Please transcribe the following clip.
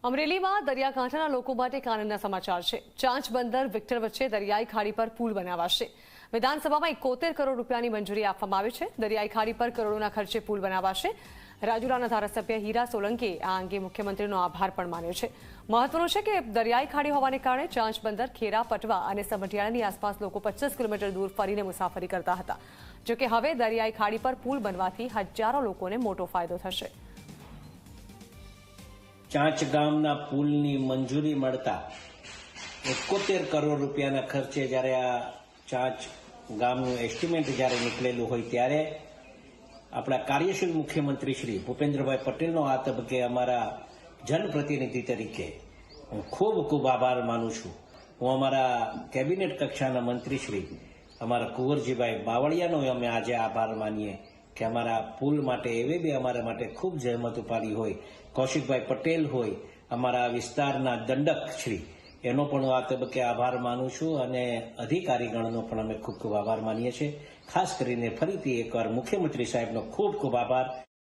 અમરેલીમાં દરિયાકાંઠાના લોકો માટે એક આનંદના સમાચાર છે। ચાંચ બંદર વિક્ટર વચ્ચે દરિયાઈ ખાડી પર પુલ બનાવાશે। વિધાનસભામાં 71 કરોડ રૂપિયાની મંજૂરી આપવામાં આવી છે। દરિયાઈ ખાડી પર કરોડોના ખર્ચે પુલ બનાવાશે। રાજુલાના ધારાસભ્ય હીરા સોલંકીએ આ અંગે મુખ્યમંત્રીનો આભાર પણ માન્યો છે। મહત્વનું છે કે દરિયાઈ ખાડી હોવાને કારણે ચાંચ બંદર, ખેરા, પટવા અને સમઢિયાળાની આસપાસ લોકો 25 કિલોમીટર દૂર ફરીને મુસાફરી કરતા હતા। જો કે હવે દરિયાઈ ખાડી પર પુલ બનવાથી હજારો લોકોને મોટો ફાયદો થશે। ચાંચ ગામના પુલની મંજૂરી મળતા 71 કરોડ રૂપિયાના ખર્ચે જ્યારે આ ચાંચ ગામનું એસ્ટિમેટ જ્યારે નીકળેલું હોય ત્યારે આપણા કાર્યશીલ મુખ્યમંત્રી શ્રી ભૂપેન્દ્રભાઈ પટેલનો આ તબક્કે અમારા જનપ્રતિનિધિ તરીકે હું ખૂબ આભાર માનું છું। હું અમારા કેબિનેટ કક્ષાના મંત્રી શ્રી અમારા કુંવરજીભાઈ બાવળિયાનો અમે આજે આભાર માનીએ કે અમારા પુલ માટે એવે બી અમારા માટે ખૂબ જહેમત ઉપાડી હોય। કૌશિકભાઈ પટેલ હોય, અમારા વિસ્તારના દંડક શ્રી, એનો પણ હું આ તબક્કે આભાર માનું છું અને અધિકારીગણનો પણ અમે ખૂબ આભાર માનીએ છીએ। ખાસ કરીને ફરીથી એકવાર મુખ્યમંત્રી સાહેબનો ખૂબ આભાર।